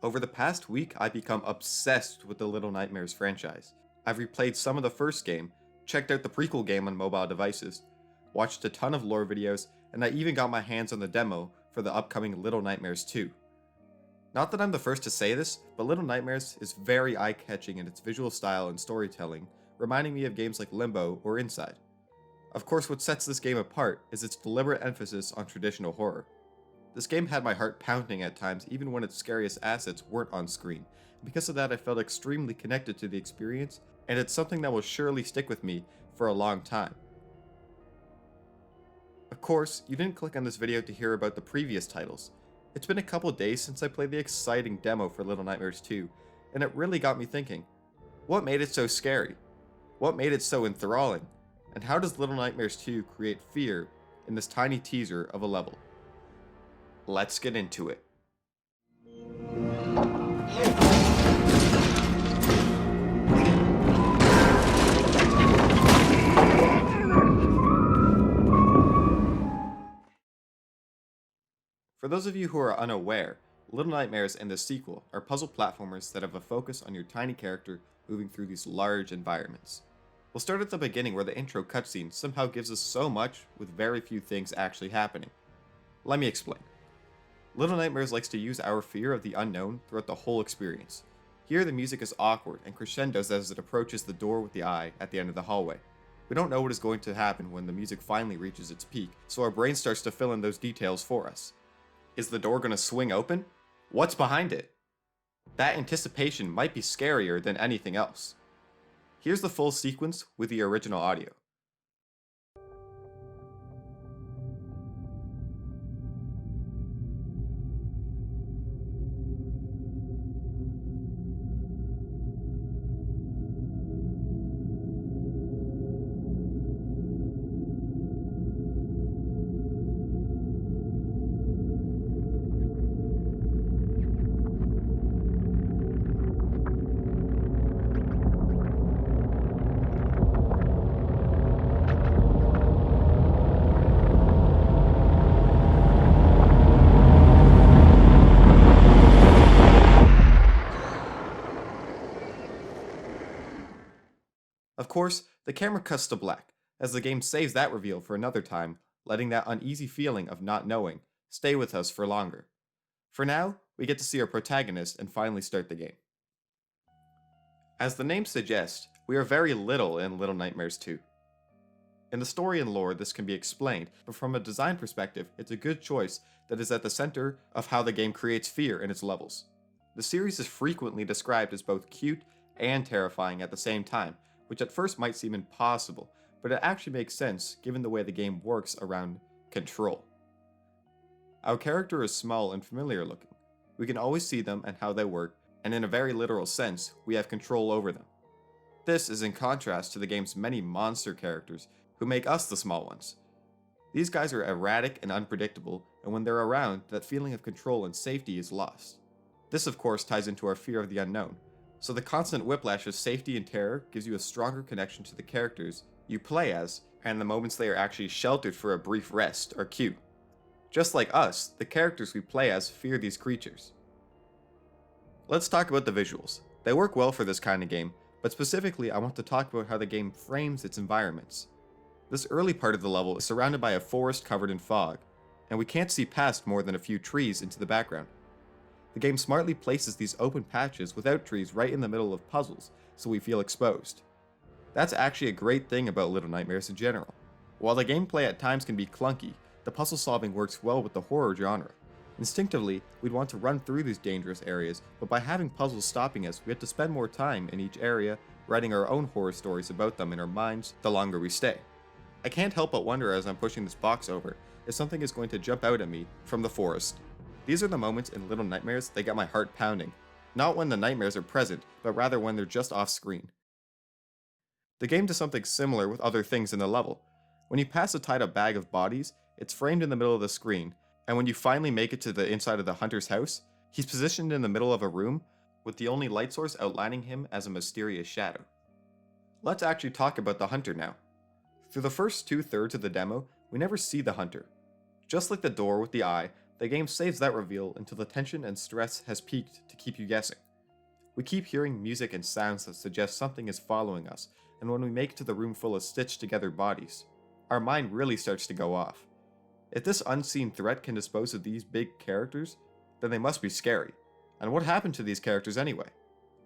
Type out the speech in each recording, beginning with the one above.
Over the past week, I've become obsessed with the Little Nightmares franchise. I've replayed some of the first game, checked out the prequel game on mobile devices, watched a ton of lore videos, and I even got my hands on the demo for the upcoming Little Nightmares 2. Not that I'm the first to say this, but Little Nightmares is very eye-catching in its visual style and storytelling, reminding me of games like Limbo or Inside. Of course, what sets this game apart is its deliberate emphasis on traditional horror. This game had my heart pounding at times even when its scariest assets weren't on screen. Because of that, I felt extremely connected to the experience, and it's something that will surely stick with me for a long time. Of course, you didn't click on this video to hear about the previous titles. It's been a couple days since I played the exciting demo for Little Nightmares 2, and it really got me thinking, what made it so scary? What made it so enthralling? And how does Little Nightmares 2 create fear in this tiny teaser of a level? Let's get into it. For those of you who are unaware, Little Nightmares and the sequel are puzzle platformers that have a focus on your tiny character moving through these large environments. We'll start at the beginning where the intro cutscene somehow gives us so much with very few things actually happening. Let me explain. Little Nightmares likes to use our fear of the unknown throughout the whole experience. Here the music is awkward and crescendos as it approaches the door with the eye at the end of the hallway. We don't know what is going to happen when the music finally reaches its peak, so our brain starts to fill in those details for us. Is the door going to swing open? What's behind it? That anticipation might be scarier than anything else. Here's the full sequence with the original audio. Of course, the camera cuts to black, as the game saves that reveal for another time, letting that uneasy feeling of not knowing stay with us for longer. For now, we get to see our protagonist and finally start the game. As the name suggests, we are very little in Little Nightmares 2. In the story and lore, this can be explained, but from a design perspective, it's a good choice that is at the center of how the game creates fear in its levels. The series is frequently described as both cute and terrifying at the same time, which at first might seem impossible, but it actually makes sense given the way the game works around control. Our character is small and familiar looking. We can always see them and how they work, and in a very literal sense, we have control over them. This is in contrast to the game's many monster characters who make us the small ones. These guys are erratic and unpredictable, and when they're around, that feeling of control and safety is lost. This of course ties into our fear of the unknown. So the constant whiplash of safety and terror gives you a stronger connection to the characters you play as, and the moments they are actually sheltered for a brief rest are cute. Just like us, the characters we play as fear these creatures. Let's talk about the visuals. They work well for this kind of game, but specifically I want to talk about how the game frames its environments. This early part of the level is surrounded by a forest covered in fog, and we can't see past more than a few trees into the background. The game smartly places these open patches without trees right in the middle of puzzles, so we feel exposed. That's actually a great thing about Little Nightmares in general. While the gameplay at times can be clunky, the puzzle solving works well with the horror genre. Instinctively, we'd want to run through these dangerous areas, but by having puzzles stopping us, we have to spend more time in each area, writing our own horror stories about them in our minds the longer we stay. I can't help but wonder as I'm pushing this box over, if something is going to jump out at me from the forest. These are the moments in Little Nightmares that get my heart pounding. Not when the nightmares are present, but rather when they're just off screen. The game does something similar with other things in the level. When you pass a tied up bag of bodies, it's framed in the middle of the screen, and when you finally make it to the inside of the hunter's house, he's positioned in the middle of a room, with the only light source outlining him as a mysterious shadow. Let's actually talk about the hunter now. Through the first 2/3 of the demo, we never see the hunter. Just like the door with the eye, the game saves that reveal until the tension and stress has peaked to keep you guessing. We keep hearing music and sounds that suggest something is following us, and when we make it to the room full of stitched together bodies, our mind really starts to go off. If this unseen threat can dispose of these big characters, then they must be scary. And what happened to these characters anyway?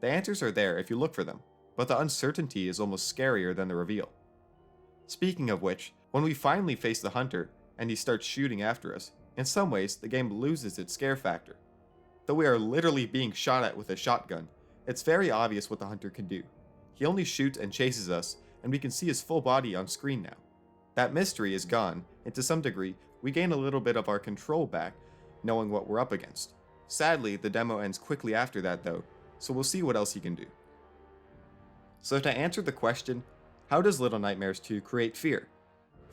The answers are there if you look for them, but the uncertainty is almost scarier than the reveal. Speaking of which, when we finally face the hunter and he starts shooting after us, in some ways the game loses its scare factor. Though we are literally being shot at with a shotgun, it's very obvious what the hunter can do. He only shoots and chases us, and we can see his full body on screen now. That mystery is gone, and to some degree, we gain a little bit of our control back, knowing what we're up against. Sadly, the demo ends quickly after that though, so we'll see what else he can do. So to answer the question, how does Little Nightmares 2 create fear?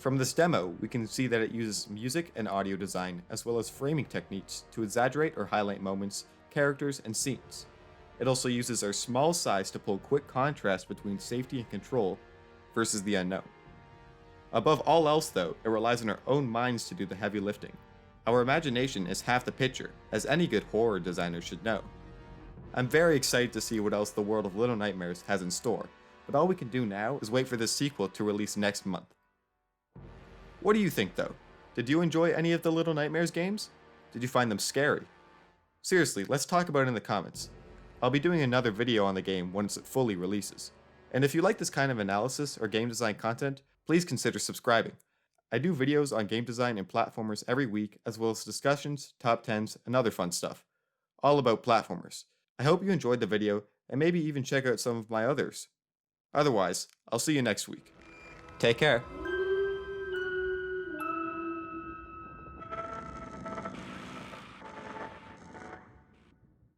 From this demo, we can see that it uses music and audio design as well as framing techniques to exaggerate or highlight moments, characters, and scenes. It also uses our small size to pull quick contrast between safety and control versus the unknown. Above all else though, it relies on our own minds to do the heavy lifting. Our imagination is half the picture, as any good horror designer should know. I'm very excited to see what else the world of Little Nightmares has in store, but all we can do now is wait for this sequel to release next month. What do you think though? Did you enjoy any of the Little Nightmares games? Did you find them scary? Seriously, let's talk about it in the comments. I'll be doing another video on the game once it fully releases. And if you like this kind of analysis or game design content, please consider subscribing. I do videos on game design and platformers every week, as well as discussions, top 10s, and other fun stuff. All about platformers. I hope you enjoyed the video, and maybe even check out some of my others. Otherwise, I'll see you next week. Take care.